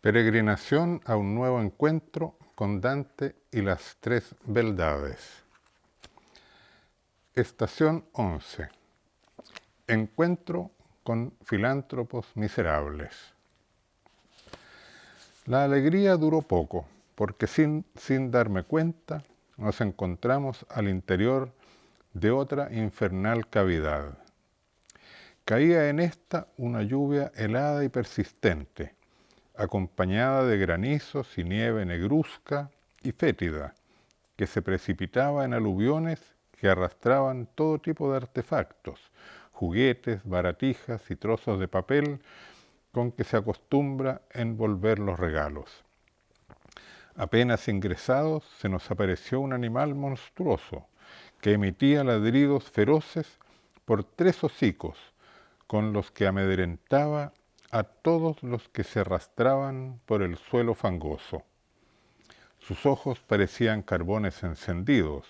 Peregrinación a un nuevo encuentro con Dante y las tres beldades. Estación 11. Encuentro con filántropos miserables. La alegría duró poco, porque sin darme cuenta nos encontramos al interior de otra infernal cavidad. Caía en esta una lluvia helada y persistente, acompañada de granizos y nieve negruzca y fétida, que se precipitaba en aluviones que arrastraban todo tipo de artefactos, juguetes, baratijas y trozos de papel con que se acostumbra envolver los regalos. Apenas ingresados se nos apareció un animal monstruoso que emitía ladridos feroces por tres hocicos, con los que amedrentaba a todos los que se arrastraban por el suelo fangoso. Sus ojos parecían carbones encendidos,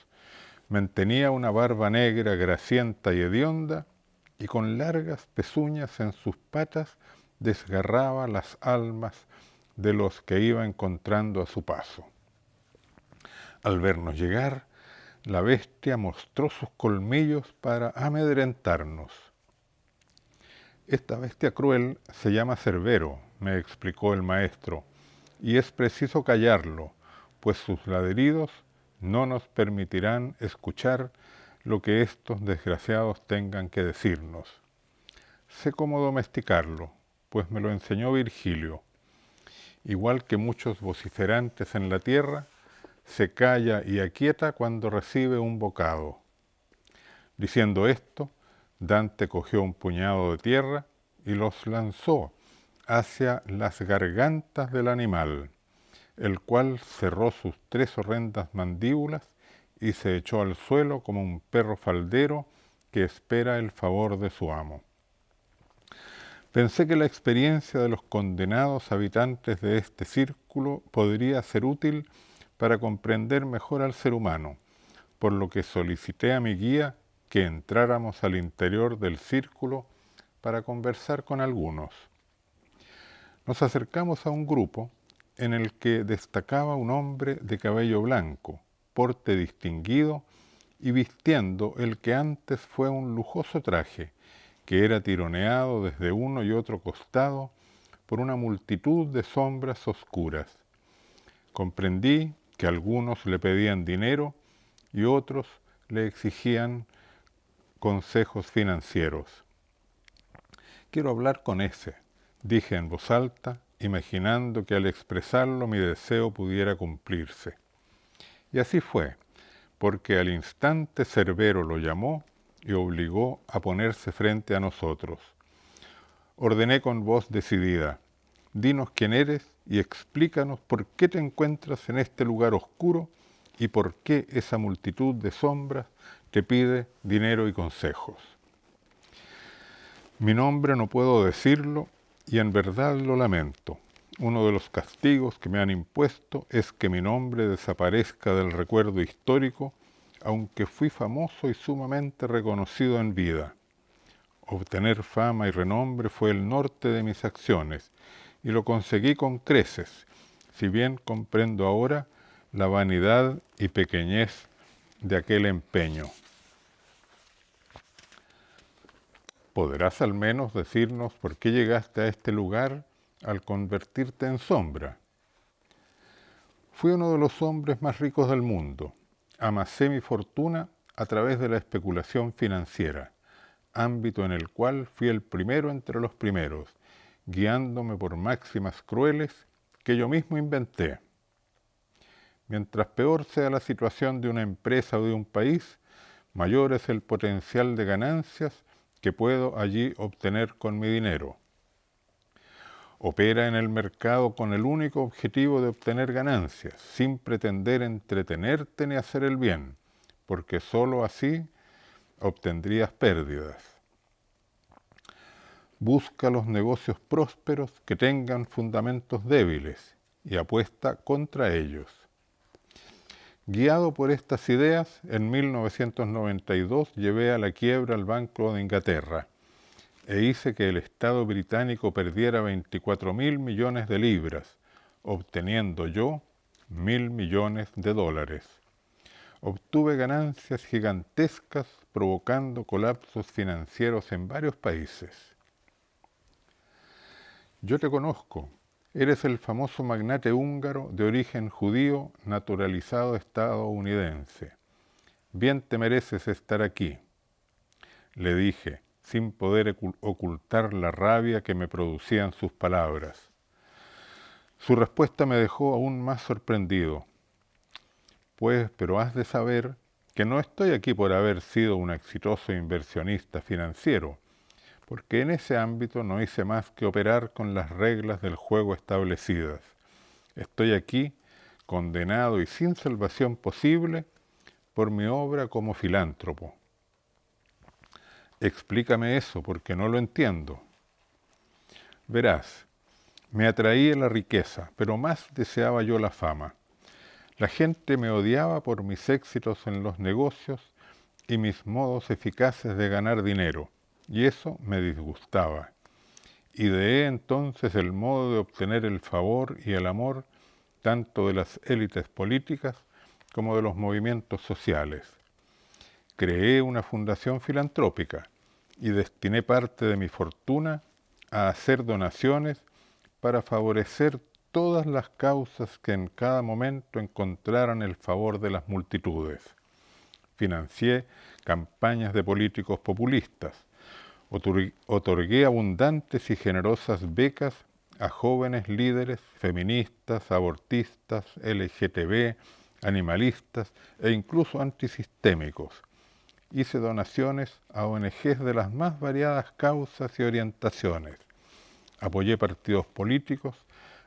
mantenía una barba negra grasienta y hedionda, y con largas pezuñas en sus patas desgarraba las almas de los que iba encontrando a su paso. Al vernos llegar, la bestia mostró sus colmillos para amedrentarnos. Esta bestia cruel se llama Cerbero, me explicó el maestro, y es preciso callarlo, pues sus ladridos no nos permitirán escuchar lo que estos desgraciados tengan que decirnos. Sé cómo domesticarlo, pues me lo enseñó Virgilio. Igual que muchos vociferantes en la tierra, se calla y aquieta cuando recibe un bocado. Diciendo esto, Dante cogió un puñado de tierra y los lanzó hacia las gargantas del animal, el cual cerró sus tres horrendas mandíbulas y se echó al suelo como un perro faldero que espera el favor de su amo. Pensé que la experiencia de los condenados habitantes de este círculo podría ser útil para comprender mejor al ser humano, por lo que solicité a mi guía que entráramos al interior del círculo para conversar con algunos. Nos acercamos a un grupo en el que destacaba un hombre de cabello blanco, porte distinguido y vistiendo el que antes fue un lujoso traje, que era tironeado desde uno y otro costado por una multitud de sombras oscuras. Comprendí que algunos le pedían dinero y otros le exigían consejos financieros. Quiero hablar con ese, dije en voz alta, imaginando que al expresarlo mi deseo pudiera cumplirse. Y así fue, porque al instante Cerbero lo llamó y obligó a ponerse frente a nosotros. Ordené con voz decidida: dinos quién eres y explícanos por qué te encuentras en este lugar oscuro y por qué esa multitud de sombras te pide dinero y consejos. Mi nombre no puedo decirlo y en verdad lo lamento. Uno de los castigos que me han impuesto es que mi nombre desaparezca del recuerdo histórico, aunque fui famoso y sumamente reconocido en vida. Obtener fama y renombre fue el norte de mis acciones, y lo conseguí con creces, si bien comprendo ahora la vanidad y pequeñez de aquel empeño. ¿Podrás al menos decirnos por qué llegaste a este lugar al convertirte en sombra? Fui uno de los hombres más ricos del mundo. Amasé mi fortuna a través de la especulación financiera, ámbito en el cual fui el primero entre los primeros, guiándome por máximas crueles que yo mismo inventé. Mientras peor sea la situación de una empresa o de un país, mayor es el potencial de ganancias que puedo allí obtener con mi dinero. Opera en el mercado con el único objetivo de obtener ganancias, sin pretender entretenerte ni hacer el bien, porque sólo así obtendrías pérdidas. Busca los negocios prósperos que tengan fundamentos débiles y apuesta contra ellos. Guiado por estas ideas, en 1992 llevé a la quiebra al Banco de Inglaterra. e hice que el Estado británico perdiera 24.000 millones de libras, obteniendo yo 1.000 millones de dólares. Obtuve ganancias gigantescas provocando colapsos financieros en varios países. Yo te conozco. Eres el famoso magnate húngaro de origen judío naturalizado estadounidense. Bien te mereces estar aquí, le dije, sin poder ocultar la rabia que me producían sus palabras. Su respuesta me dejó aún más sorprendido. Pues, pero has de saber que no estoy aquí por haber sido un exitoso inversionista financiero, porque en ese ámbito no hice más que operar con las reglas del juego establecidas. Estoy aquí, condenado y sin salvación posible, por mi obra como filántropo. Explícame eso, porque no lo entiendo. Verás, me atraía la riqueza, pero más deseaba yo la fama. La gente me odiaba por mis éxitos en los negocios y mis modos eficaces de ganar dinero, y eso me disgustaba. Ideé entonces el modo de obtener el favor y el amor tanto de las élites políticas como de los movimientos sociales. Creé una fundación filantrópica y destiné parte de mi fortuna a hacer donaciones para favorecer todas las causas que en cada momento encontraran el favor de las multitudes. Financié campañas de políticos populistas, otorgué abundantes y generosas becas a jóvenes líderes feministas, abortistas, LGTB, animalistas e incluso antisistémicos. Hice donaciones a ONGs de las más variadas causas y orientaciones. Apoyé partidos políticos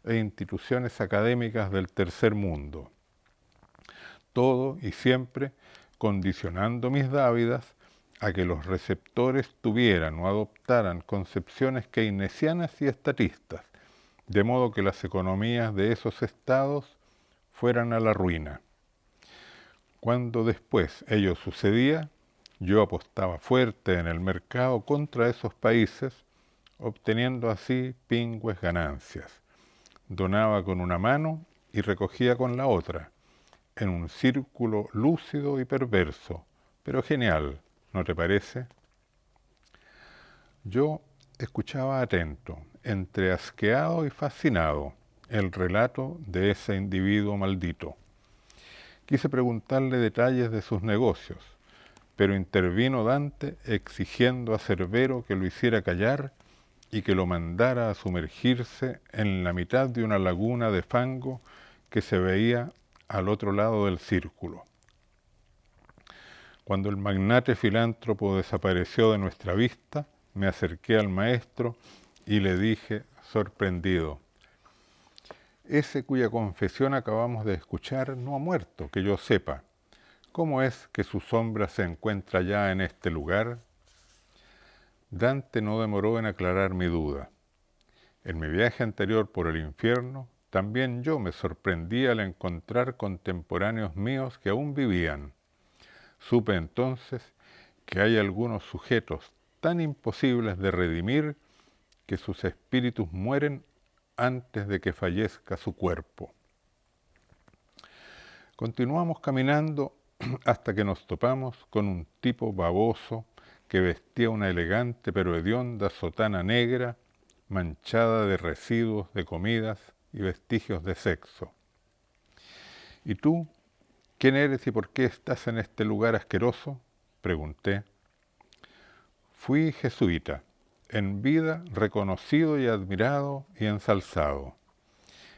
e instituciones académicas del tercer mundo. Todo y siempre condicionando mis dávidas a que los receptores tuvieran o adoptaran concepciones keynesianas y estatistas, de modo que las economías de esos estados fueran a la ruina. Cuando después ello sucedía, yo apostaba fuerte en el mercado contra esos países, obteniendo así pingües ganancias. Donaba con una mano y recogía con la otra, en un círculo lúcido y perverso, pero genial, ¿no te parece? Yo escuchaba atento, entre asqueado y fascinado, el relato de ese individuo maldito. Quise preguntarle detalles de sus negocios, pero intervino Dante exigiendo a Cerbero que lo hiciera callar y que lo mandara a sumergirse en la mitad de una laguna de fango que se veía al otro lado del círculo. Cuando el magnate filántropo desapareció de nuestra vista, me acerqué al maestro y le dije, sorprendido, ese cuya confesión acabamos de escuchar no ha muerto, que yo sepa. ¿Cómo es que su sombra se encuentra ya en este lugar? Dante no demoró en aclarar mi duda. En mi viaje anterior por el infierno, también yo me sorprendí al encontrar contemporáneos míos que aún vivían. Supe entonces que hay algunos sujetos tan imposibles de redimir que sus espíritus mueren antes de que fallezca su cuerpo. Continuamos caminando hasta que nos topamos con un tipo baboso que vestía una elegante pero hedionda sotana negra manchada de residuos de comidas y vestigios de sexo. ¿Y tú? ¿Quién eres y por qué estás en este lugar asqueroso? Pregunté. Fui jesuita, en vida reconocido y admirado y ensalzado.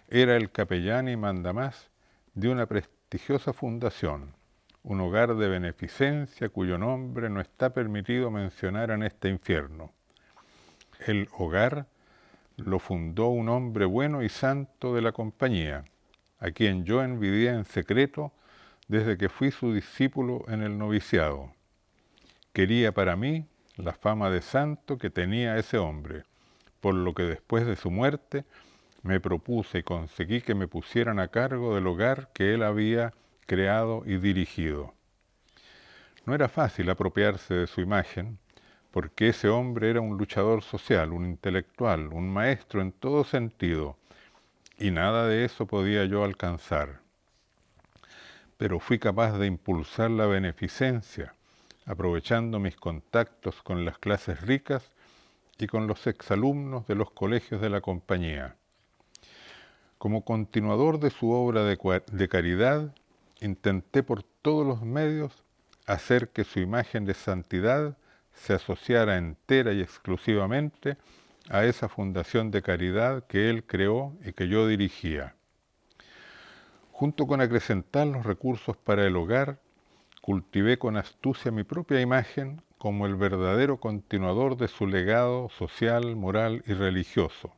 Era el capellán y mandamás de una prestigiosa fundación, un hogar de beneficencia cuyo nombre no está permitido mencionar en este infierno. El hogar lo fundó un hombre bueno y santo de la compañía, a quien yo envidié en secreto desde que fui su discípulo en el noviciado. Quería para mí la fama de santo que tenía ese hombre, por lo que después de su muerte me propuse y conseguí que me pusieran a cargo del hogar que él había creado y dirigido. No era fácil apropiarse de su imagen, porque ese hombre era un luchador social, un intelectual, un maestro en todo sentido, y nada de eso podía yo alcanzar. Pero fui capaz de impulsar la beneficencia, aprovechando mis contactos con las clases ricas y con los exalumnos de los colegios de la compañía. Como continuador de su obra de caridad, intenté por todos los medios hacer que su imagen de santidad se asociara entera y exclusivamente a esa fundación de caridad que él creó y que yo dirigía. Junto con acrecentar los recursos para el hogar, cultivé con astucia mi propia imagen como el verdadero continuador de su legado social, moral y religioso.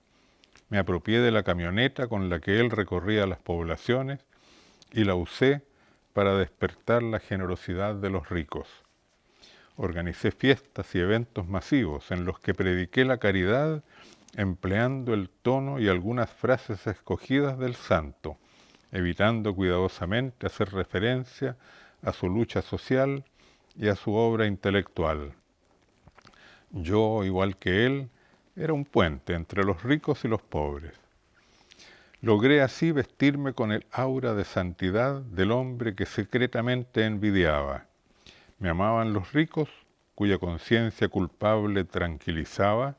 Me apropié de la camioneta con la que él recorría las poblaciones y la usé para despertar la generosidad de los ricos. Organicé fiestas y eventos masivos en los que prediqué la caridad empleando el tono y algunas frases escogidas del santo, evitando cuidadosamente hacer referencia a su lucha social y a su obra intelectual. Yo, igual que él, era un puente entre los ricos y los pobres. Logré así vestirme con el aura de santidad del hombre que secretamente envidiaba. Me amaban los ricos, cuya conciencia culpable tranquilizaba,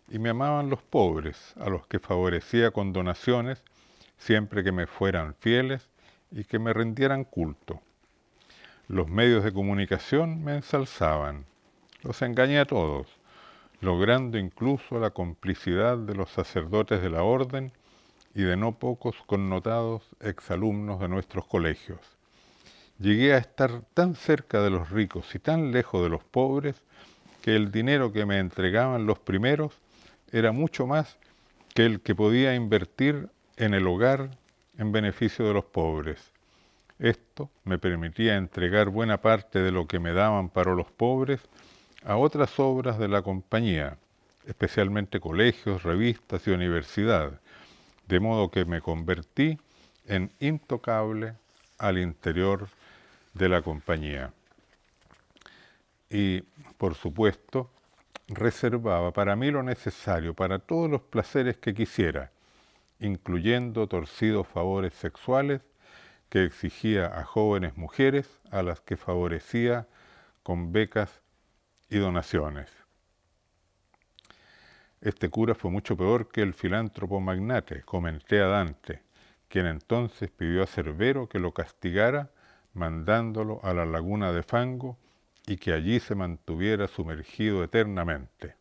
y me amaban los pobres, a los que favorecía con donaciones, siempre que me fueran fieles y que me rindieran culto. Los medios de comunicación me ensalzaban. Los engañé a todos, logrando incluso la complicidad de los sacerdotes de la orden y de no pocos connotados exalumnos de nuestros colegios. Llegué a estar tan cerca de los ricos y tan lejos de los pobres que el dinero que me entregaban los primeros era mucho más que el que podía invertir en el hogar en beneficio de los pobres. Esto me permitía entregar buena parte de lo que me daban para los pobres a otras obras de la compañía, especialmente colegios, revistas y universidad, de modo que me convertí en intocable al interior de la compañía. Y, por supuesto, reservaba para mí lo necesario para todos los placeres que quisiera, incluyendo torcidos favores sexuales que exigía a jóvenes mujeres a las que favorecía con becas y donaciones. Este cura fue mucho peor que el filántropo magnate, comenté a Dante, quien entonces pidió a Cerbero que lo castigara mandándolo a la laguna de fango y que allí se mantuviera sumergido eternamente.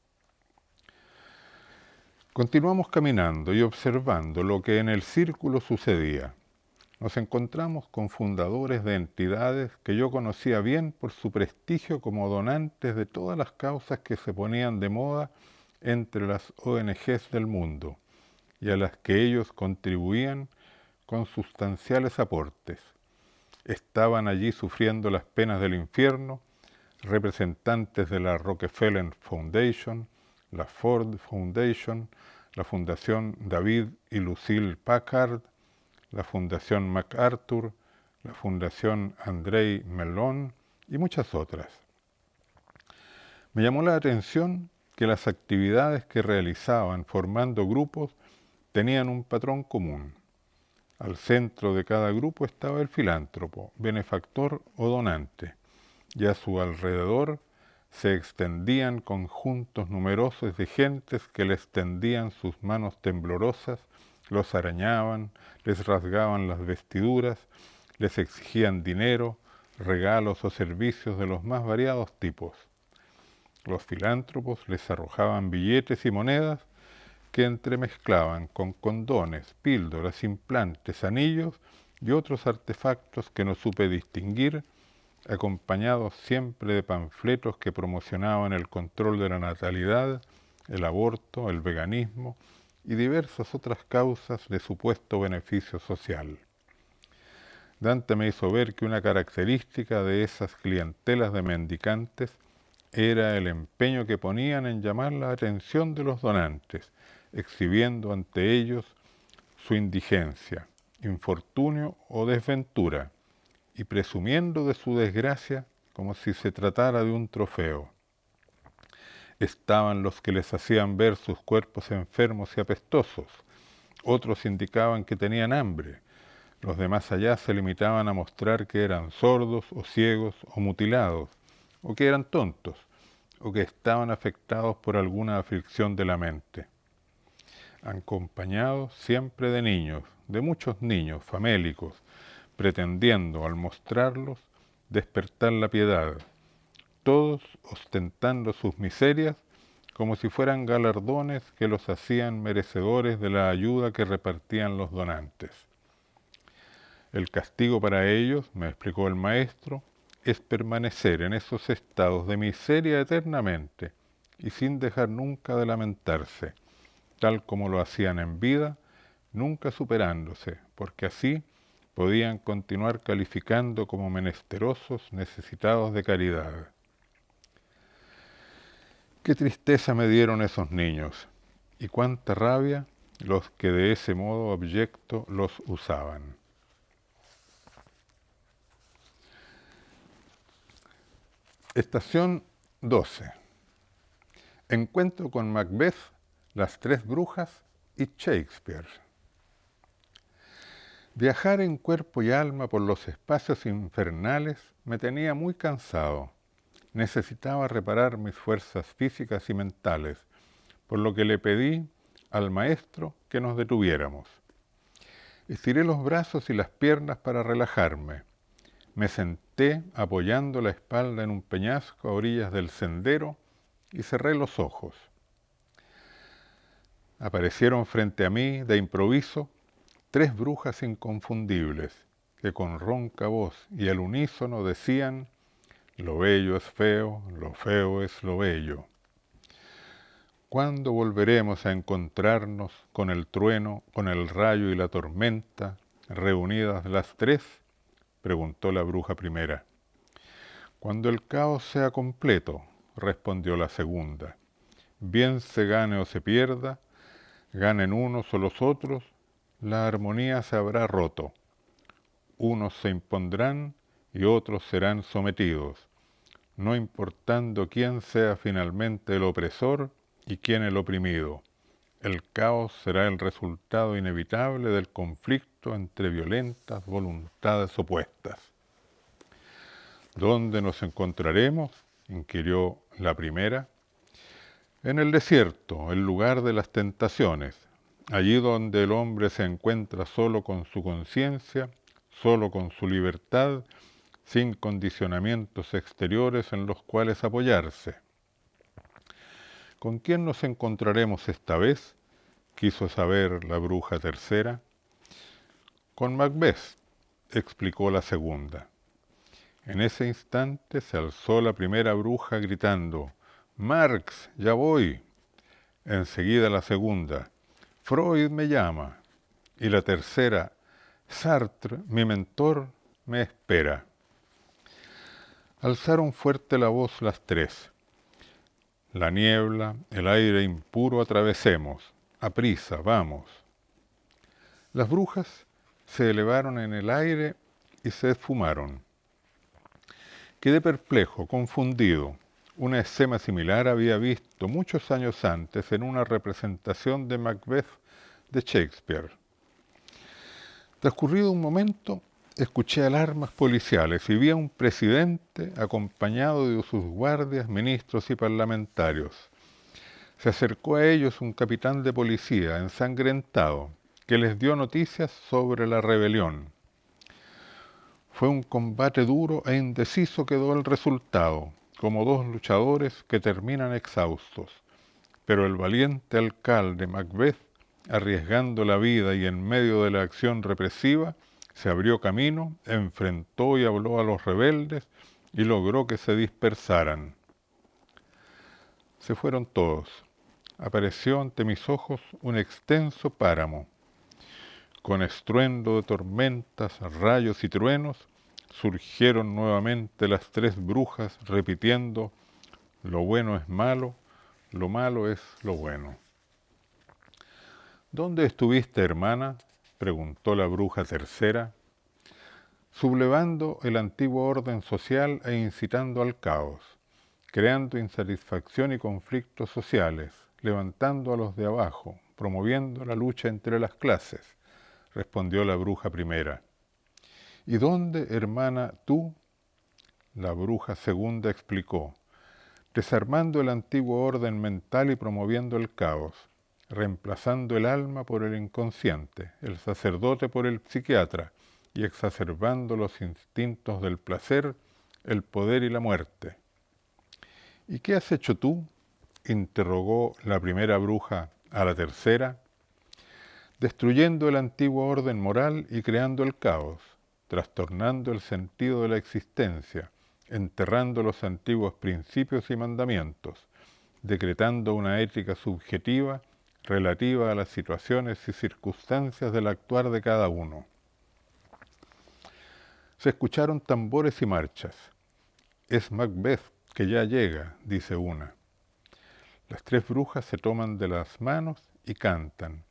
Continuamos caminando y observando lo que en el círculo sucedía. Nos encontramos con fundadores de entidades que yo conocía bien por su prestigio como donantes de todas las causas que se ponían de moda entre las ONGs del mundo y a las que ellos contribuían con sustanciales aportes. Estaban allí sufriendo las penas del infierno representantes de la Rockefeller Foundation, la Ford Foundation, la Fundación David y Lucille Packard, la Fundación MacArthur, la Fundación Andrei Mellon y muchas otras. Me llamó la atención que las actividades que realizaban formando grupos tenían un patrón común. Al centro de cada grupo estaba el filántropo, benefactor o donante, y a su alrededor se extendían conjuntos numerosos de gentes que les tendían sus manos temblorosas, los arañaban, les rasgaban las vestiduras, les exigían dinero, regalos o servicios de los más variados tipos. Los filántropos les arrojaban billetes y monedas que entremezclaban con condones, píldoras, implantes, anillos y otros artefactos que no supe distinguir, acompañados siempre de panfletos que promocionaban el control de la natalidad, el aborto, el veganismo y diversas otras causas de supuesto beneficio social. Dante me hizo ver que una característica de esas clientelas de mendicantes era el empeño que ponían en llamar la atención de los donantes, exhibiendo ante ellos su indigencia, infortunio o desventura, y presumiendo de su desgracia como si se tratara de un trofeo. Estaban los que les hacían ver sus cuerpos enfermos y apestosos. Otros indicaban que tenían hambre. Los de más allá se limitaban a mostrar que eran sordos o ciegos o mutilados, o que eran tontos, o que estaban afectados por alguna aflicción de la mente. Acompañados siempre de niños, de muchos niños famélicos, pretendiendo, al mostrarlos, despertar la piedad, todos ostentando sus miserias como si fueran galardones que los hacían merecedores de la ayuda que repartían los donantes. El castigo para ellos, me explicó el maestro, es permanecer en esos estados de miseria eternamente y sin dejar nunca de lamentarse, tal como lo hacían en vida, nunca superándose, porque así podían continuar calificando como menesterosos necesitados de caridad. Qué tristeza me dieron esos niños, y cuánta rabia los que de ese modo abyecto los usaban. Estación 12. Encuentro con Macbeth, las tres brujas y Shakespeare. Viajar en cuerpo y alma por los espacios infernales me tenía muy cansado. Necesitaba reparar mis fuerzas físicas y mentales, por lo que le pedí al maestro que nos detuviéramos. Estiré los brazos y las piernas para relajarme. Me senté apoyando la espalda en un peñasco a orillas del sendero y cerré los ojos. Aparecieron frente a mí, de improviso, tres brujas inconfundibles, que con ronca voz y al unísono decían: lo bello es feo, lo feo es lo bello. ¿Cuándo volveremos a encontrarnos con el trueno, con el rayo y la tormenta, reunidas las tres?, preguntó la bruja primera. Cuando el caos sea completo, respondió la segunda. Bien se gane o se pierda, ganen unos o los otros, la armonía se habrá roto. Unos se impondrán y otros serán sometidos, no importando quién sea finalmente el opresor y quién el oprimido. El caos será el resultado inevitable del conflicto entre violentas voluntades opuestas. ¿Dónde nos encontraremos?, inquirió la primera. En el desierto, el lugar de las tentaciones, allí donde el hombre se encuentra solo con su conciencia, solo con su libertad, sin condicionamientos exteriores en los cuales apoyarse. ¿Con quién nos encontraremos esta vez?, quiso saber la bruja tercera. Con Macbeth, explicó la segunda. En ese instante se alzó la primera bruja gritando: «Marx, ya voy». Enseguida la segunda: «Freud me llama». Y la tercera: «Sartre, mi mentor, me espera». Alzaron fuerte la voz las tres. La niebla, el aire impuro atravesemos. Aprisa, vamos. Las brujas se elevaron en el aire y se esfumaron. Quedé perplejo, confundido. Una escena similar había visto muchos años antes en una representación de Macbeth de Shakespeare. Transcurrido un momento, escuché alarmas policiales y vi a un presidente acompañado de sus guardias, ministros y parlamentarios. Se acercó a ellos un capitán de policía ensangrentado que les dio noticias sobre la rebelión. Fue un combate duro e indeciso quedó el resultado, como dos luchadores que terminan exhaustos. Pero el valiente alcalde Macbeth, arriesgando la vida y en medio de la acción represiva, se abrió camino, enfrentó y habló a los rebeldes y logró que se dispersaran. Se fueron todos. Apareció ante mis ojos un extenso páramo. Con estruendo de tormentas, rayos y truenos, surgieron nuevamente las tres brujas repitiendo: lo bueno es malo, lo malo es lo bueno. ¿Dónde estuviste, hermana?, preguntó la bruja tercera. Sublevando el antiguo orden social e incitando al caos. creando insatisfacción y conflictos sociales, levantando a los de abajo, promoviendo la lucha entre las clases, respondió la bruja primera. ¿Y dónde, hermana, tú? La bruja segunda explicó, desarmando el antiguo orden mental y promoviendo el caos, reemplazando el alma por el inconsciente, el sacerdote por el psiquiatra, y exacerbando los instintos del placer, el poder y la muerte. ¿Y qué has hecho tú?, interrogó la primera bruja a la tercera, destruyendo el antiguo orden moral y creando el caos, trastornando el sentido de la existencia, enterrando los antiguos principios y mandamientos, decretando una ética subjetiva relativa a las situaciones y circunstancias del actuar de cada uno. Se escucharon tambores y marchas. Es Macbeth, que ya llega, dice una. Las tres brujas se toman de las manos y cantan,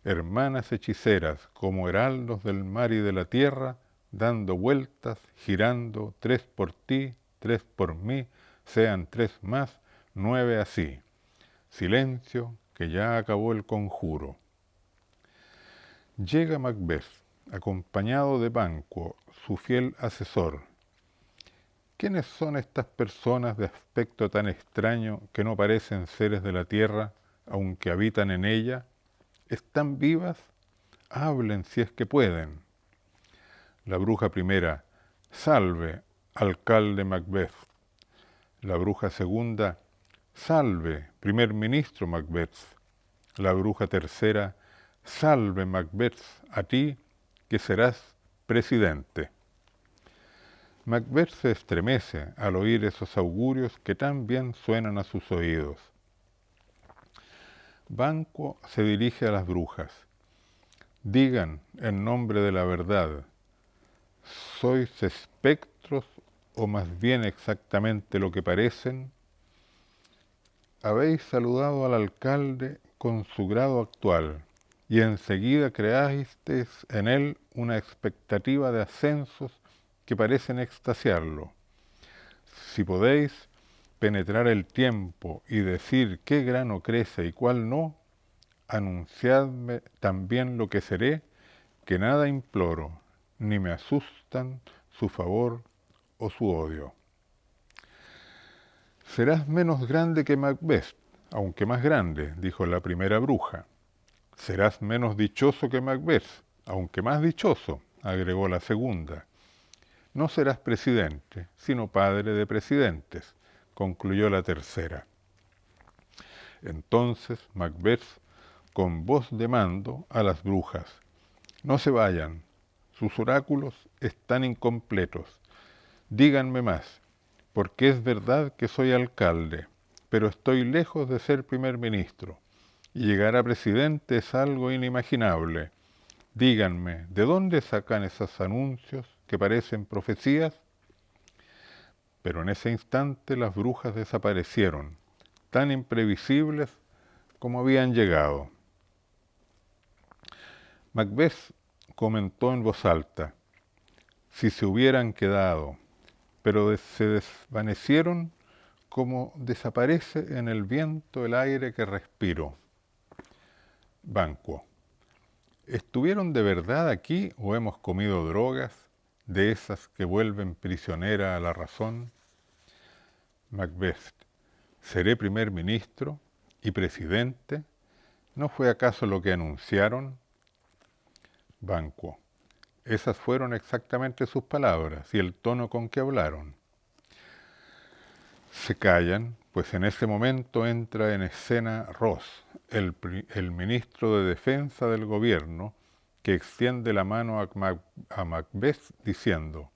hermanas hechiceras, como heraldos del mar y de la tierra, dando vueltas, girando, 3 por ti, 3 por mí, sean 3 más, 9 así. Silencio, que ya acabó el conjuro. Llega Macbeth, acompañado de Banquo, su fiel asesor. ¿Quiénes son estas personas de aspecto tan extraño que no parecen seres de la tierra, aunque habitan en ella? ¿Están vivas? Hablen si es que pueden. La bruja primera, salve, alcalde Macbeth. La bruja segunda, salve, primer ministro Macbeth. La bruja tercera, salve Macbeth, a ti que serás presidente. Macbeth se estremece al oír esos augurios que tan bien suenan a sus oídos. Banquo se dirige a las brujas. Digan, en nombre de la verdad, ¿sois espectros o más bien exactamente lo que parecen? Habéis saludado al alcalde con su grado actual y enseguida creasteis en él una expectativa de ascensos que parecen extasiarlo. Si podéis penetrar el tiempo y decir qué grano crece y cuál no, anunciadme también lo que seré, que nada imploro, ni me asustan su favor o su odio. Serás menos grande que Macbeth, aunque más grande, dijo la primera bruja. Serás menos dichoso que Macbeth, aunque más dichoso, agregó la segunda. No serás presidente, sino padre de presidentes, concluyó la tercera. Entonces Macbeth, con voz de mando, a las brujas: no se vayan, sus oráculos están incompletos. Díganme más, porque es verdad que soy alcalde, pero estoy lejos de ser primer ministro, y llegar a presidente es algo inimaginable. Díganme, ¿de dónde sacan esos anuncios que parecen profecías? Pero en ese instante las brujas desaparecieron, tan imprevisibles como habían llegado. Macbeth comentó en voz alta, si se hubieran quedado, pero se desvanecieron como desaparece en el viento el aire que respiro. Banquo. ¿Estuvieron de verdad aquí o hemos comido drogas de esas que vuelven prisionera a la razón? Macbeth. ¿Seré primer ministro y presidente? ¿No fue acaso lo que anunciaron? Banquo. Esas fueron exactamente sus palabras y el tono con que hablaron. Se callan, pues en ese momento entra en escena Ross, el ministro de Defensa del gobierno, que extiende la mano a Macbeth diciendo: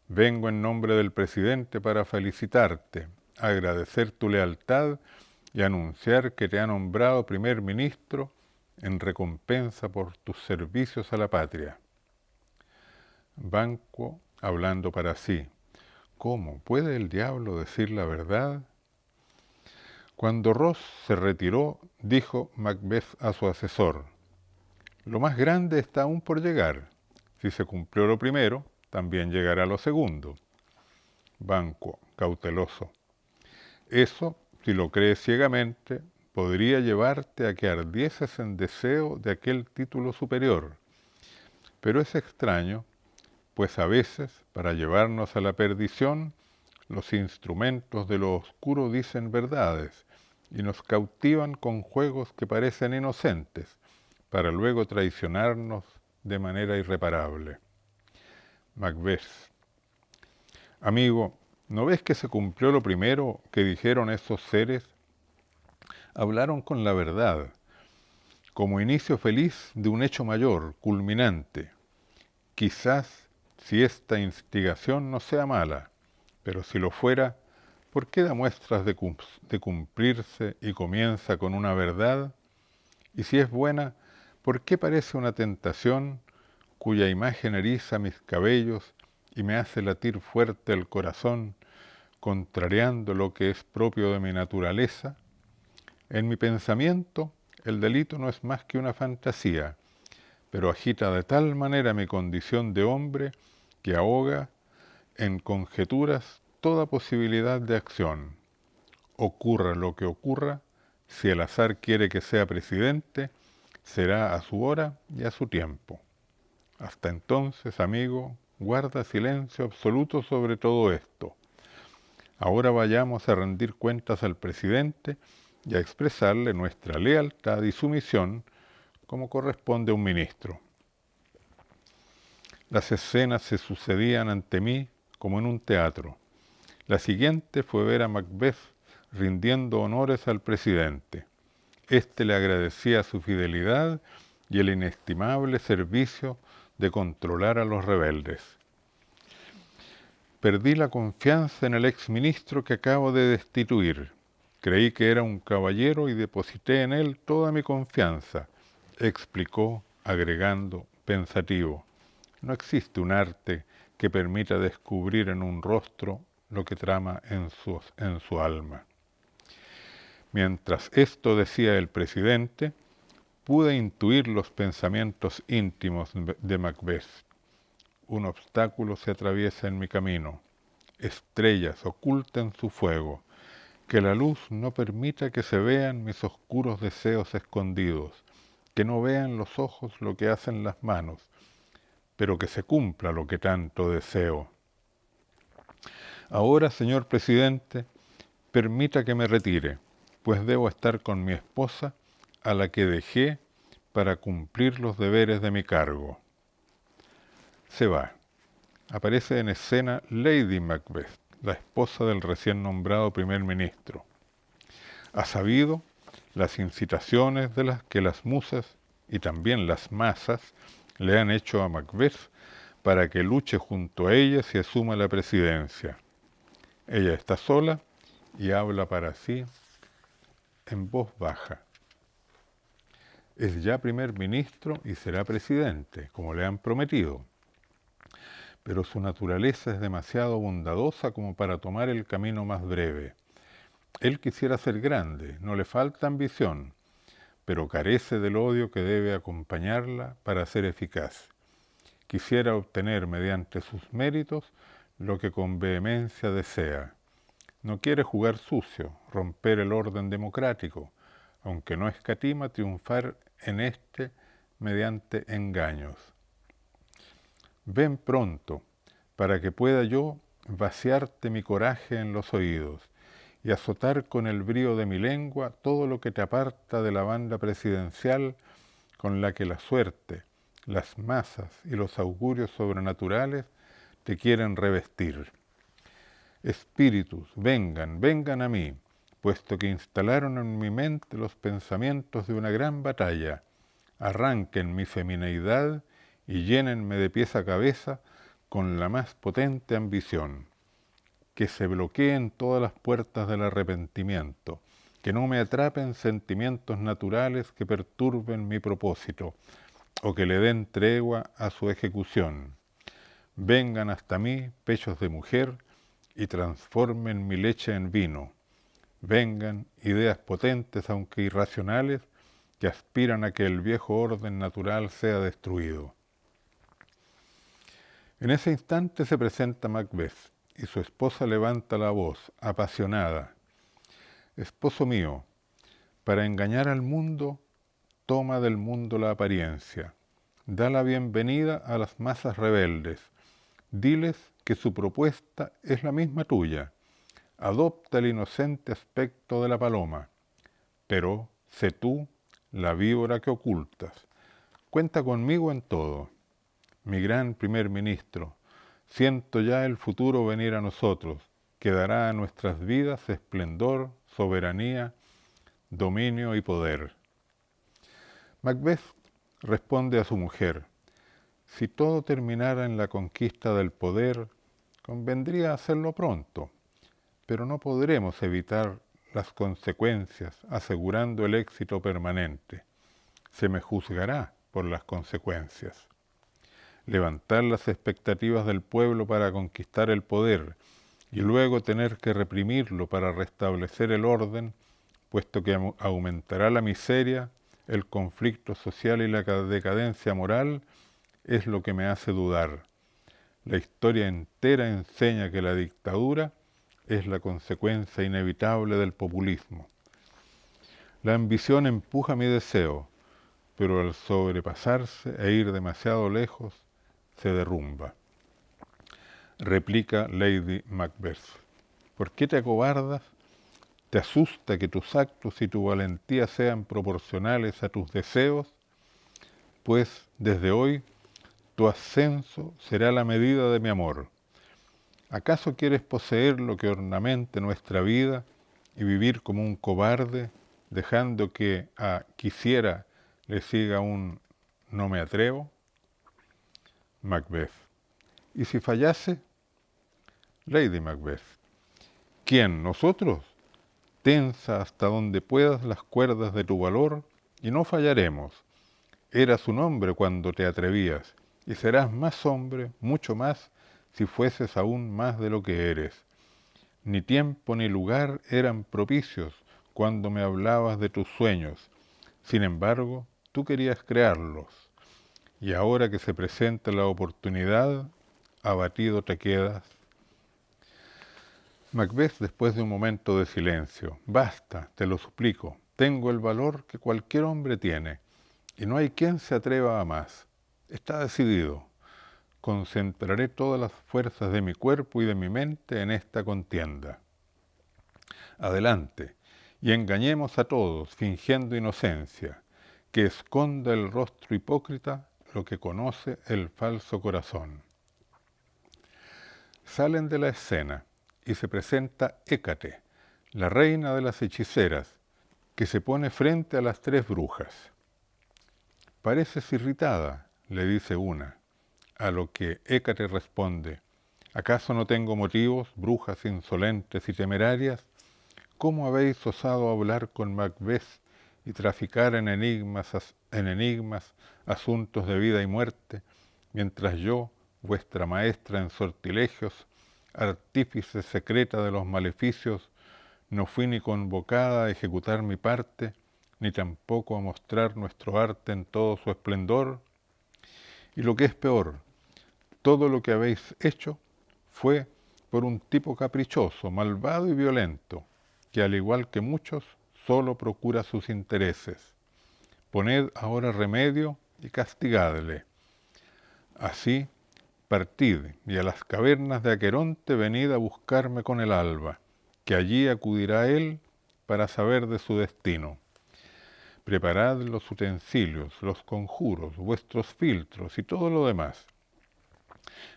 vengo en nombre del presidente para felicitarte, agradecer tu lealtad y anunciar que te ha nombrado primer ministro en recompensa por tus servicios a la patria. Banquo, hablando para sí: ¿cómo puede el diablo decir la verdad? Cuando Ross se retiró, dijo Macbeth a su asesor: lo más grande está aún por llegar. Si se cumplió lo primero, también llegará lo segundo. Banquo, cauteloso: Eso, si lo crees ciegamente, podría llevarte a que ardieses en deseo de aquel título superior. Pero es extraño, pues a veces, para llevarnos a la perdición, los instrumentos de lo oscuro dicen verdades y nos cautivan con juegos que parecen inocentes, para luego traicionarnos de manera irreparable. Macbeth. Amigo, ¿no ves que se cumplió lo primero que dijeron esos seres? Hablaron con la verdad, como inicio feliz de un hecho mayor, culminante. Quizás, si esta instigación no sea mala, pero si lo fuera, ¿por qué da muestras de cumplirse y comienza con una verdad? Y si es buena, ¿por qué parece una tentación cuya imagen eriza mis cabellos y me hace latir fuerte el corazón, contrariando lo que es propio de mi naturaleza? En mi pensamiento, el delito no es más que una fantasía, pero agita de tal manera mi condición de hombre que ahoga en conjeturas toda posibilidad de acción. Ocurra lo que ocurra, si el azar quiere que sea presidente, será a su hora y a su tiempo. Hasta entonces, amigo, guarda silencio absoluto sobre todo esto. Ahora vayamos a rendir cuentas al presidente y a expresarle nuestra lealtad y sumisión como corresponde a un ministro. Las escenas se sucedían ante mí como en un teatro. La siguiente fue ver a Macbeth rindiendo honores al presidente. Éste le agradecía su fidelidad y el inestimable servicio de controlar a los rebeldes. Perdí la confianza en el exministro que acabo de destituir. Creí que era un caballero y deposité en él toda mi confianza, explicó, agregando, pensativo. No existe un arte que permita descubrir en un rostro lo que trama en su alma. Mientras esto decía el presidente, pude intuir los pensamientos íntimos de Macbeth. Un obstáculo se atraviesa en mi camino. Estrellas oculten su fuego. Que la luz no permita que se vean mis oscuros deseos escondidos. Que no vean los ojos lo que hacen las manos, pero que se cumpla lo que tanto deseo. Ahora, señor presidente, permita que me retire, pues debo estar con mi esposa, a la que dejé para cumplir los deberes de mi cargo. Se va. Aparece en escena Lady Macbeth, la esposa del recién nombrado primer ministro. Ha sabido las incitaciones de las que las musas y también las masas le han hecho a Macbeth para que luche junto a ellas y asuma la presidencia. Ella está sola y habla para sí en voz baja. Es ya primer ministro y será presidente, como le han prometido. Pero su naturaleza es demasiado bondadosa como para tomar el camino más breve. Él quisiera ser grande, no le falta ambición, pero carece del odio que debe acompañarla para ser eficaz. Quisiera obtener mediante sus méritos lo que con vehemencia desea. No quiere jugar sucio, romper el orden democrático, aunque no escatima triunfar en este mediante engaños. Ven pronto, para que pueda yo vaciarte mi coraje en los oídos y azotar con el brío de mi lengua todo lo que te aparta de la banda presidencial con la que la suerte, las masas y los augurios sobrenaturales te quieren revestir. Espíritus, vengan, vengan a mí, puesto que instalaron en mi mente los pensamientos de una gran batalla. Arranquen mi femineidad y llénenme de pies a cabeza con la más potente ambición. Que se bloqueen todas las puertas del arrepentimiento, que no me atrapen sentimientos naturales que perturben mi propósito, o que le den tregua a su ejecución. Vengan hasta mí, pechos de mujer, y transformen mi leche en vino. Vengan ideas potentes, aunque irracionales, que aspiran a que el viejo orden natural sea destruido. En ese instante se presenta Macbeth, y su esposa levanta la voz, apasionada. esposo mío, para engañar al mundo, toma del mundo la apariencia. Da la bienvenida a las masas rebeldes. Diles que su propuesta es la misma tuya. Adopta el inocente aspecto de la paloma. Pero sé tú la víbora que ocultas. Cuenta conmigo en todo. Mi gran primer ministro, siento ya el futuro venir a nosotros, que dará a nuestras vidas esplendor, soberanía, dominio y poder. Macbeth responde a su mujer: si todo terminara en la conquista del poder, convendría hacerlo pronto, pero no podremos evitar las consecuencias asegurando el éxito permanente. Se me juzgará por las consecuencias. Levantar las expectativas del pueblo para conquistar el poder y luego tener que reprimirlo para restablecer el orden, puesto que aumentará la miseria, el conflicto social y la decadencia moral, es lo que me hace dudar. La historia entera enseña que la dictadura es la consecuencia inevitable del populismo. La ambición empuja mi deseo, pero al sobrepasarse e ir demasiado lejos, se derrumba. Replica Lady Macbeth: ¿por qué te acobardas? ¿Te asusta que tus actos y tu valentía sean proporcionales a tus deseos? Pues desde hoy tu ascenso será la medida de mi amor. ¿Acaso quieres poseer lo que ornamente nuestra vida y vivir como un cobarde, dejando que a quisiera le siga un no me atrevo? Macbeth: ¿y si fallase? Lady Macbeth: ¿quién? ¿Nosotros? Tensa hasta donde puedas las cuerdas de tu valor y no fallaremos. Eras un hombre cuando te atrevías y serás más hombre, mucho más, si fueses aún más de lo que eres. Ni tiempo ni lugar eran propicios cuando me hablabas de tus sueños. Sin embargo, tú querías crearlos. Y ahora que se presenta la oportunidad, abatido te quedas. Macbeth, después de un momento de silencio: basta, te lo suplico. Tengo el valor que cualquier hombre tiene, y no hay quien se atreva a más. Está decidido. Concentraré todas las fuerzas de mi cuerpo y de mi mente en esta contienda. Adelante, y engañemos a todos, fingiendo inocencia, que esconda el rostro hipócrita lo que conoce el falso corazón. Salen de la escena y se presenta Hécate, la reina de las hechiceras, que se pone frente a las tres brujas. Pareces irritada, le dice una, a lo que Hécate responde: ¿acaso no tengo motivos, brujas insolentes y temerarias? ¿Cómo habéis osado hablar con Macbeth y traficar en enigmas, asuntos de vida y muerte, mientras yo, vuestra maestra en sortilegios, artífice secreta de los maleficios, no fui ni convocada a ejecutar mi parte, ni tampoco a mostrar nuestro arte en todo su esplendor? Y lo que es peor, todo lo que habéis hecho fue por un tipo caprichoso, malvado y violento, que al igual que muchos, solo procura sus intereses. Poned ahora remedio y castigadle. Así, partid, y a las cavernas de Aqueronte venid a buscarme con el alba, que allí acudirá él para saber de su destino. Preparad los utensilios, los conjuros, vuestros filtros y todo lo demás.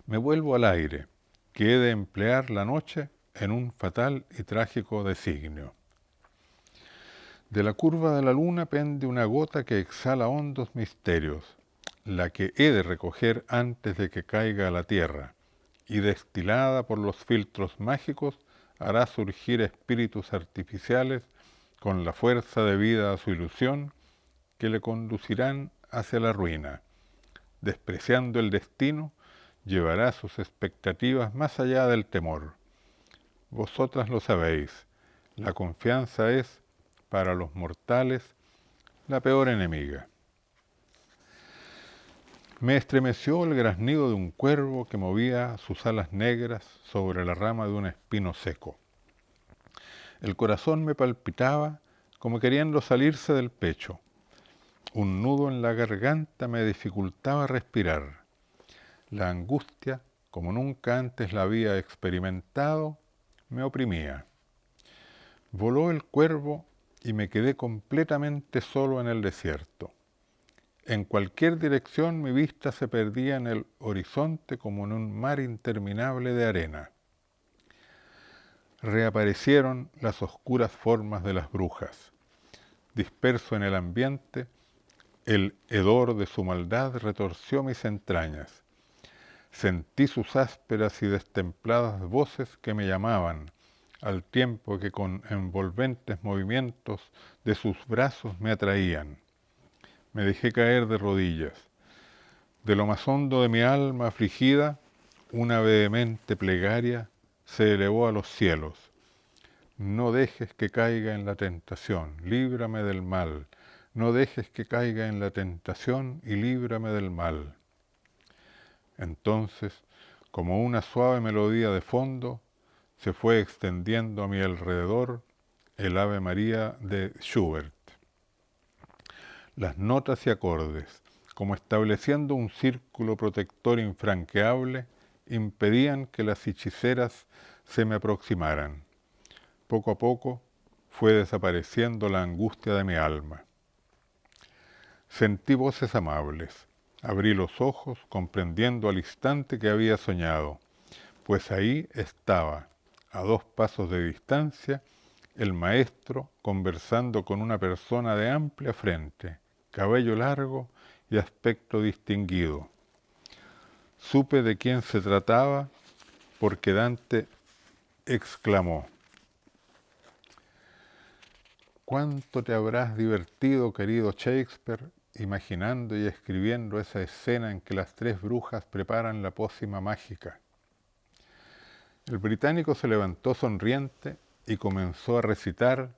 Me vuelvo al aire, que he de emplear la noche en un fatal y trágico designio. De la curva de la luna pende una gota que exhala hondos misterios, la que he de recoger antes de que caiga a la tierra, y destilada por los filtros mágicos hará surgir espíritus artificiales con la fuerza debida a su ilusión, que le conducirán hacia la ruina. Despreciando el destino, llevará sus expectativas más allá del temor. Vosotras lo sabéis, la confianza es, para los mortales, la peor enemiga. Me estremeció el graznido de un cuervo que movía sus alas negras sobre la rama de un espino seco. El corazón me palpitaba como queriendo salirse del pecho. Un nudo en la garganta me dificultaba respirar. La angustia, como nunca antes la había experimentado, me oprimía. Voló el cuervo y me quedé completamente solo en el desierto. En cualquier dirección mi vista se perdía en el horizonte como en un mar interminable de arena. Reaparecieron las oscuras formas de las brujas. Disperso en el ambiente, el hedor de su maldad retorció mis entrañas. Sentí sus ásperas y destempladas voces que me llamaban, al tiempo que con envolventes movimientos de sus brazos me atraían. Me dejé caer de rodillas. De lo más hondo de mi alma afligida, una vehemente plegaria se elevó a los cielos. No dejes que caiga en la tentación, líbrame del mal. No dejes que caiga en la tentación y líbrame del mal. Entonces, como una suave melodía de fondo, se fue extendiendo a mi alrededor el Ave María de Schubert. Las notas y acordes, como estableciendo un círculo protector infranqueable, impedían que las hechiceras se me aproximaran. Poco a poco fue desapareciendo la angustia de mi alma. Sentí voces amables. Abrí los ojos, comprendiendo al instante que había soñado, pues ahí estaba, a 2 pasos de distancia, el maestro conversando con una persona de amplia frente, cabello largo y aspecto distinguido. Supe de quién se trataba porque Dante exclamó: «¿Cuánto te habrás divertido, querido Shakespeare, imaginando y escribiendo esa escena en que las 3 brujas preparan la pócima mágica?» El británico se levantó sonriente y comenzó a recitar,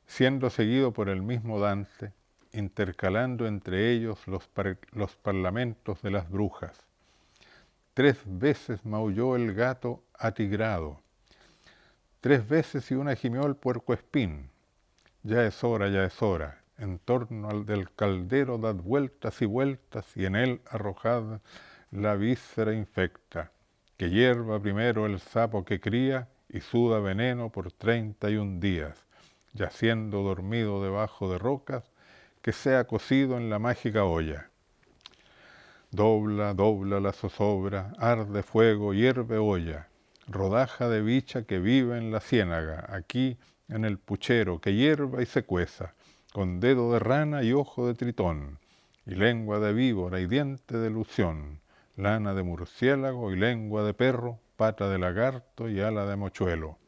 siendo seguido por el mismo Dante, intercalando entre ellos los parlamentos de las brujas. 3 veces maulló el gato atigrado. 3 veces y una gimió el puercoespín. Ya es hora, en torno al del caldero dad vueltas y vueltas y en él arrojad la víscera infecta, que hierva primero el sapo que cría y suda veneno por 31 días, yaciendo dormido debajo de rocas, que sea cocido en la mágica olla. Dobla, dobla la zozobra, arde fuego, hierve olla, rodaja de bicha que vive en la ciénaga, aquí en el puchero, que hierva y se cueza, con dedo de rana y ojo de tritón, y lengua de víbora y diente de lución, lana de murciélago y lengua de perro, pata de lagarto y ala de mochuelo.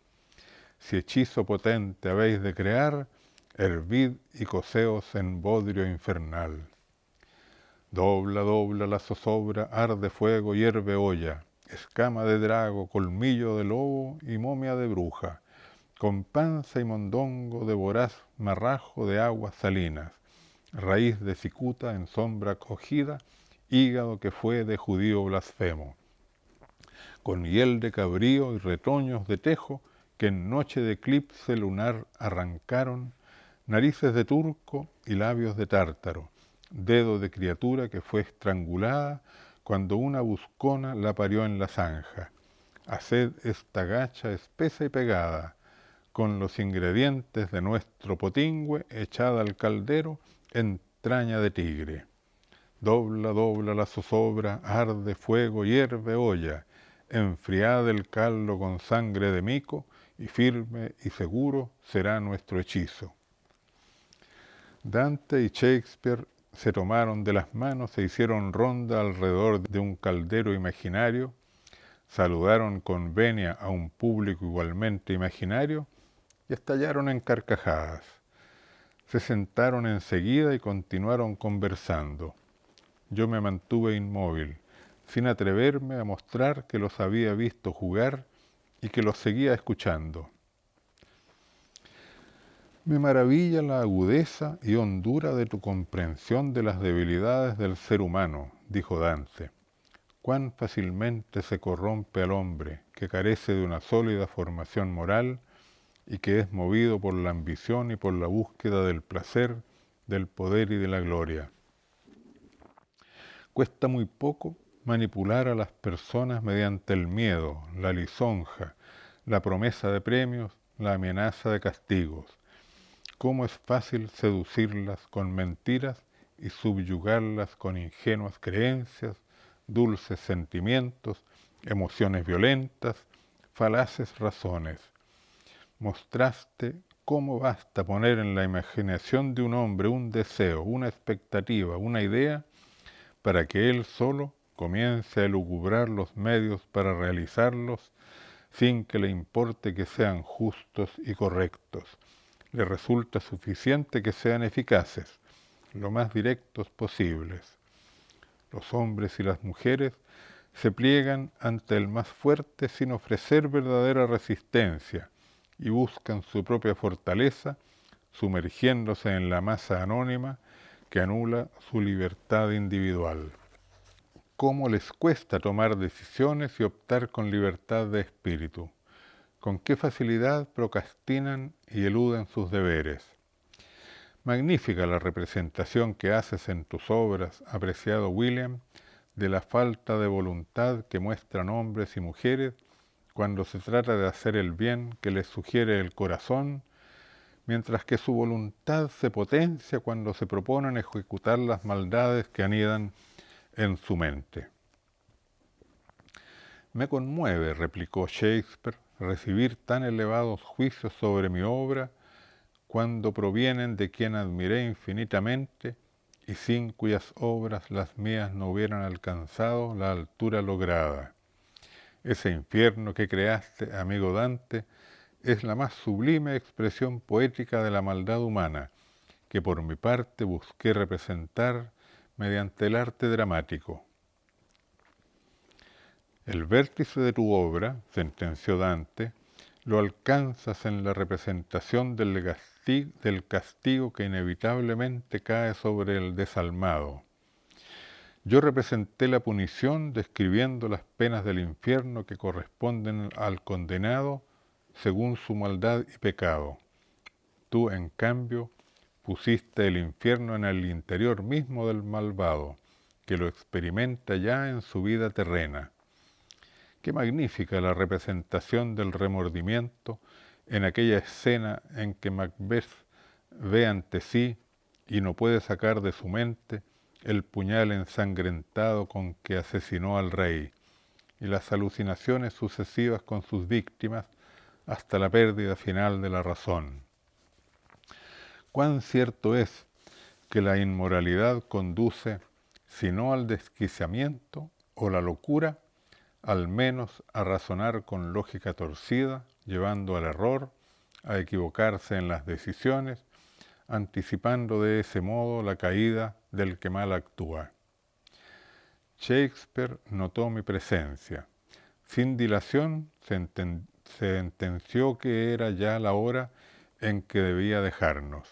Si hechizo potente habéis de crear, hervid y coceos en bodrio infernal. Dobla, dobla la zozobra, arde fuego, hierve olla, escama de drago, colmillo de lobo y momia de bruja, con panza y mondongo de voraz marrajo de aguas salinas, raíz de cicuta en sombra cogida, hígado que fue de judío blasfemo, con hiel de cabrío y retoños de tejo que en noche de eclipse lunar arrancaron, narices de turco y labios de tártaro, dedo de criatura que fue estrangulada cuando una buscona la parió en la zanja. Haced esta gacha espesa y pegada, con los ingredientes de nuestro potingüe echada al caldero, entraña de tigre. Dobla, dobla la zozobra, arde fuego, hierve olla, enfriad el caldo con sangre de mico, y firme y seguro será nuestro hechizo. Dante y Shakespeare se tomaron de las manos e hicieron ronda alrededor de un caldero imaginario, saludaron con venia a un público igualmente imaginario y estallaron en carcajadas. Se sentaron enseguida y continuaron conversando. Yo me mantuve inmóvil, sin atreverme a mostrar que los había visto jugar y que los seguía escuchando. Me maravilla la agudeza y hondura de tu comprensión de las debilidades del ser humano, dijo Dante. Cuán fácilmente se corrompe al hombre, que carece de una sólida formación moral, y que es movido por la ambición y por la búsqueda del placer, del poder y de la gloria. Cuesta muy poco manipular a las personas mediante el miedo, la lisonja, la promesa de premios, la amenaza de castigos. Cómo es fácil seducirlas con mentiras y subyugarlas con ingenuas creencias, dulces sentimientos, emociones violentas, falaces razones. Mostraste cómo basta poner en la imaginación de un hombre un deseo, una expectativa, una idea, para que él solo comience a elucubrar los medios para realizarlos sin que le importe que sean justos y correctos. Le resulta suficiente que sean eficaces, lo más directos posibles. Los hombres y las mujeres se pliegan ante el más fuerte sin ofrecer verdadera resistencia y buscan su propia fortaleza sumergiéndose en la masa anónima que anula su libertad individual. ¿Cómo les cuesta tomar decisiones y optar con libertad de espíritu? ¿Con qué facilidad procrastinan y eluden sus deberes? Magnífica la representación que haces en tus obras, apreciado William, de la falta de voluntad que muestran hombres y mujeres cuando se trata de hacer el bien que les sugiere el corazón, mientras que su voluntad se potencia cuando se proponen ejecutar las maldades que anidan en su mente. Me conmueve, replicó Shakespeare, recibir tan elevados juicios sobre mi obra cuando provienen de quien admiré infinitamente y sin cuyas obras las mías no hubieran alcanzado la altura lograda. Ese infierno que creaste, amigo Dante, es la más sublime expresión poética de la maldad humana, que por mi parte busqué representar mediante el arte dramático. El vértice de tu obra, sentenció Dante, lo alcanzas en la representación del castigo que inevitablemente cae sobre el desalmado. Yo representé la punición describiendo las penas del infierno que corresponden al condenado según su maldad y pecado. Tú, en cambio, pusiste el infierno en el interior mismo del malvado, que lo experimenta ya en su vida terrena. Qué magnífica la representación del remordimiento en aquella escena en que Macbeth ve ante sí y no puede sacar de su mente el puñal ensangrentado con que asesinó al rey, y las alucinaciones sucesivas con sus víctimas hasta la pérdida final de la razón. Cuán cierto es que la inmoralidad conduce, si no al desquiciamiento o la locura, al menos a razonar con lógica torcida, llevando al error, a equivocarse en las decisiones, anticipando de ese modo la caída del que mal actúa. Shakespeare notó mi presencia. Sin dilación sentenció que era ya la hora en que debía dejarnos.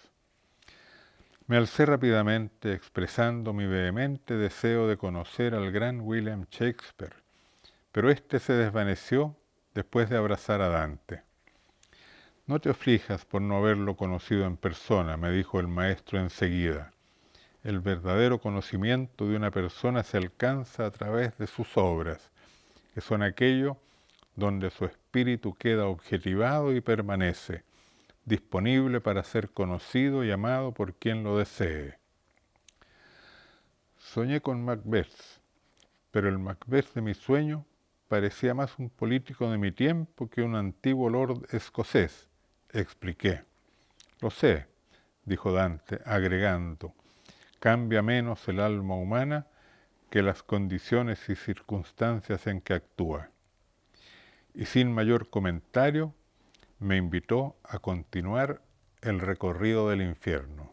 Me alcé rápidamente expresando mi vehemente deseo de conocer al gran William Shakespeare, pero éste se desvaneció después de abrazar a Dante. No te aflijas por no haberlo conocido en persona, me dijo el maestro enseguida. El verdadero conocimiento de una persona se alcanza a través de sus obras, que son aquello donde su espíritu queda objetivado y permanece, disponible para ser conocido y amado por quien lo desee. Soñé con Macbeth, pero el Macbeth de mi sueño parecía más un político de mi tiempo que un antiguo lord escocés, expliqué. Lo sé, dijo Dante, agregando, cambia menos el alma humana que las condiciones y circunstancias en que actúa. Y sin mayor comentario, me invitó a continuar el recorrido del infierno.